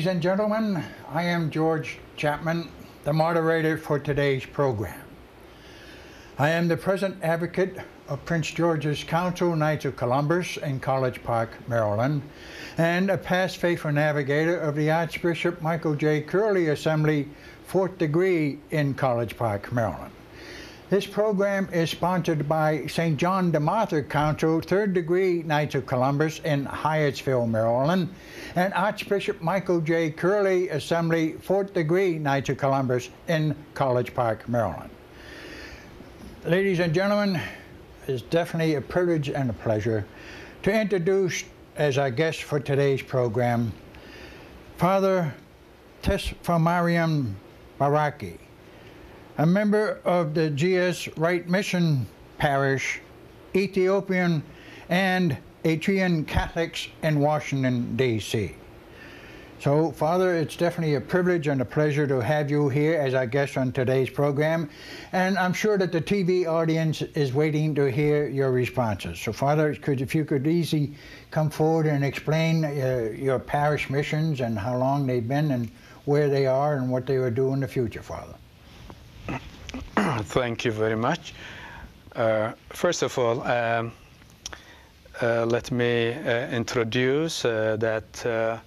Ladies and gentlemen, I am George Chapman, the moderator for today's program. I am the present advocate of Prince George's Council, Knights of Columbus in College Park, Maryland, and a past faithful navigator of the Archbishop Michael J. Curley Assembly, 4th degree in College Park, Maryland. This program is sponsored by St. John de Martha Council, 3rd degree Knights of Columbus in Hyattsville, Maryland, and Archbishop Michael J. Curley Assembly, 4th degree Knights of Columbus in College Park, Maryland. Ladies and gentlemen, it's definitely a privilege and a pleasure to introduce as our guest for today's program, Father Tesfamarian Baraki, a member of the Ge'ez Right Mission Parish, Ethiopian and Eritrean Catholics in Washington, D.C. So, Father, it's definitely a privilege and a pleasure to have you here as our guest on today's program, and I'm sure that the TV audience is waiting to hear your responses. So, Father, if you could easily come forward and explain your parish missions and how long they've been and where they are and what they will do in the future, Father. Thank you very much. First of all, let me introduce that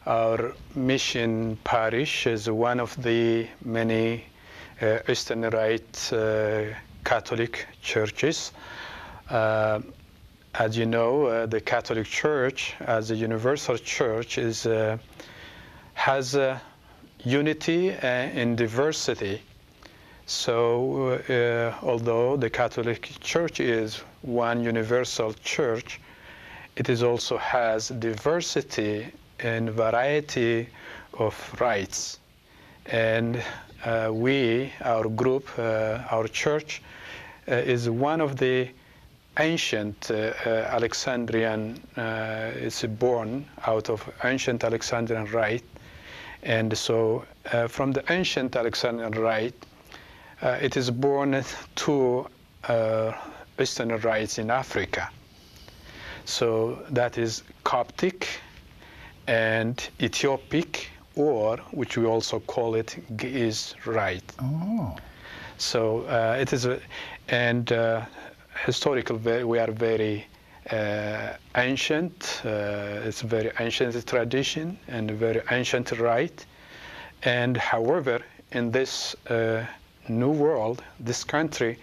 our mission parish is one of the many Eastern Rite Catholic churches. As you know, the Catholic Church, as a universal church, has unity in diversity. So, although the Catholic Church is one universal church, it also has diversity and variety of rites. And our group, our church, is one of the ancient Alexandrian, it's born out of ancient Alexandrian rite. And so, from the ancient Alexandrian rite, it is born two Eastern rites in Africa. So that is Coptic and Ethiopic, or which we also call it Ge'ez rite. Oh. So it is, historical. We are very ancient. It's a very ancient tradition and a very ancient rite. And however, in this new world, this country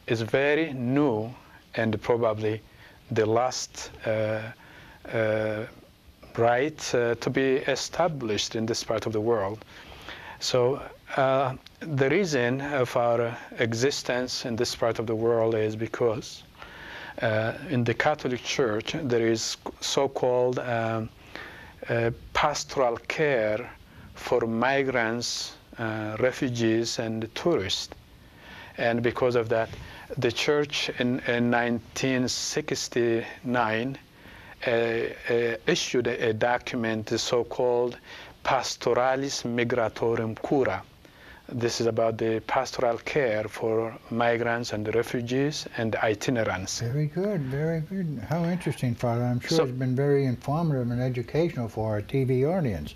is very new and probably the last rite to be established in this part of the world. So the reason of our existence in this part of the world is because in the Catholic Church there is so-called pastoral care for migrants, refugees and tourists. And because of that, the church in 1969 issued a document, the so-called Pastoralis Migratorum Cura. This is about the pastoral care for migrants and refugees and itinerants. Very good, very good. How interesting, Father. I'm sure it's been very informative and educational for our TV audience.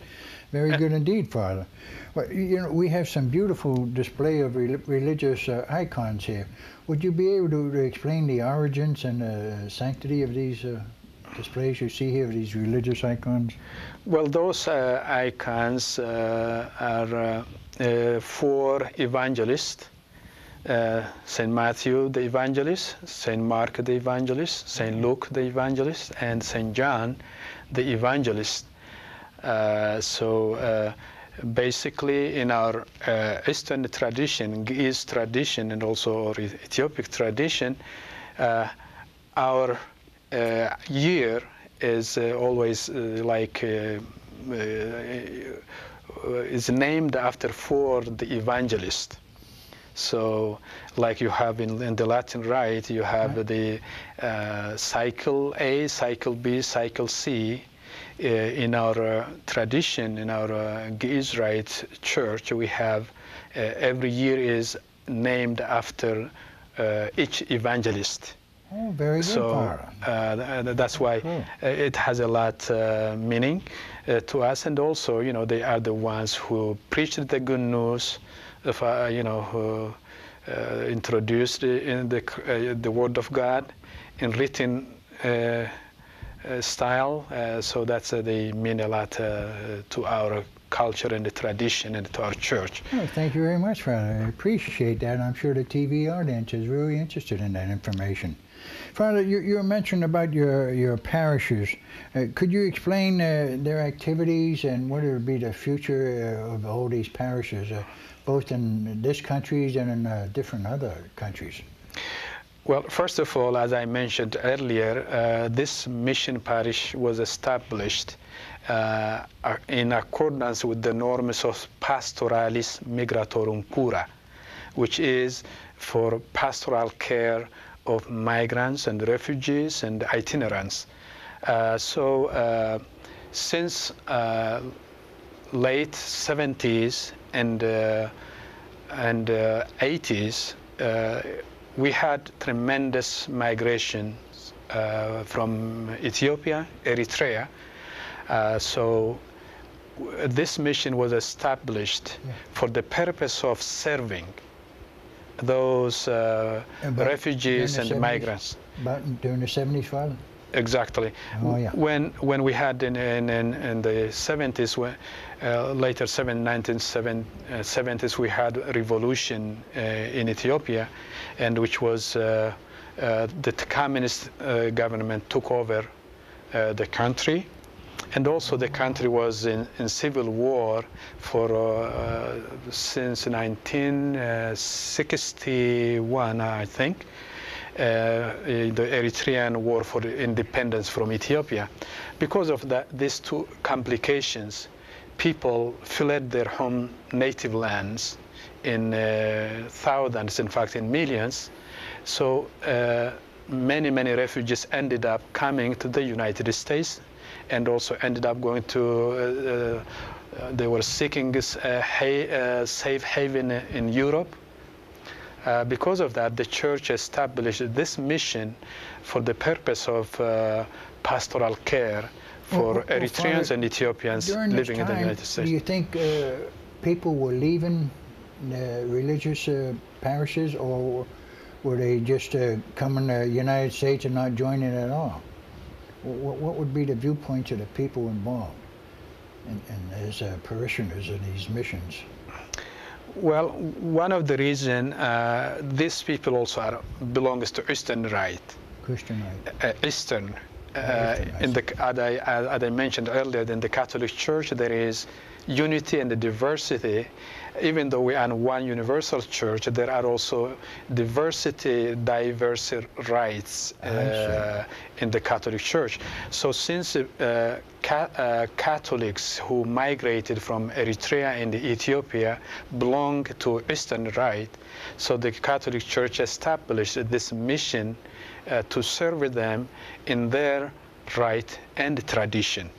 Very good indeed, Father. Well, you know, we have some beautiful display of religious icons here. Would you be able to explain the origins and sanctity of these displays you see here, of these religious icons? Well, those icons are four evangelists, St. Matthew the Evangelist, St. Mark the Evangelist, St. Luke the Evangelist, and St. John the Evangelist. Basically, in our Eastern tradition, Ge'ez tradition, and also our Ethiopic tradition, our year is always is named after four the evangelists. So, like you have in the Latin Rite, you have the cycle A, cycle B, cycle C. In our tradition, in our Ge'ez Rite church, we have every year is named after each evangelist. Oh, very good, So that's why it has a lot meaning to us, and also, you know, they are the ones who preached the good news, of, you know, who introduced in the Word of God in written style. So that's they mean a lot to our culture and the tradition and to our church. Oh, thank you very much, Father. I appreciate that. I'm sure the TV audience is really interested in that information. Father, you mentioned about your parishes. Could you explain their activities and what would be the future of all these parishes, both in this country and in different other countries? Well, first of all, as I mentioned earlier, this mission parish was established in accordance with the norms of Pastoralis Migratorum Cura, which is for pastoral care of migrants and refugees and itinerants. Since late 70s and 80s, we had tremendous migration from Ethiopia, Eritrea. So this mission was established for the purpose of serving those refugees and migrants. During the 70s, Father? Exactly. Oh, yeah. When we had in the 70s, later 1970s, we had a revolution in Ethiopia, and which was the communist government took over the country. And also the country was in civil war for since 1961, I think, the Eritrean war for independence from Ethiopia. Because of these two complications, people fled their home native lands in thousands, in fact in millions. So many refugees ended up coming to the United States, and also ended up going to, they were seeking safe haven in Europe. Because of that, the church established this mission for the purpose of pastoral care for Eritreans Father, and Ethiopians living in the United States. Do you think people were leaving religious parishes, or were they just coming to the United States and not joining at all? What would be the viewpoints of the people involved as parishioners in these missions? Well, one of the reasons these people also belongs to Eastern Rite. Christian Rite. Eastern. As I mentioned earlier, in the Catholic Church there is unity and diversity. Even though we are one universal church, there are also diverse rites in the Catholic Church. So since Catholics who migrated from Eritrea and Ethiopia belong to Eastern Rite, so the Catholic Church established this mission to serve them in their rite and tradition.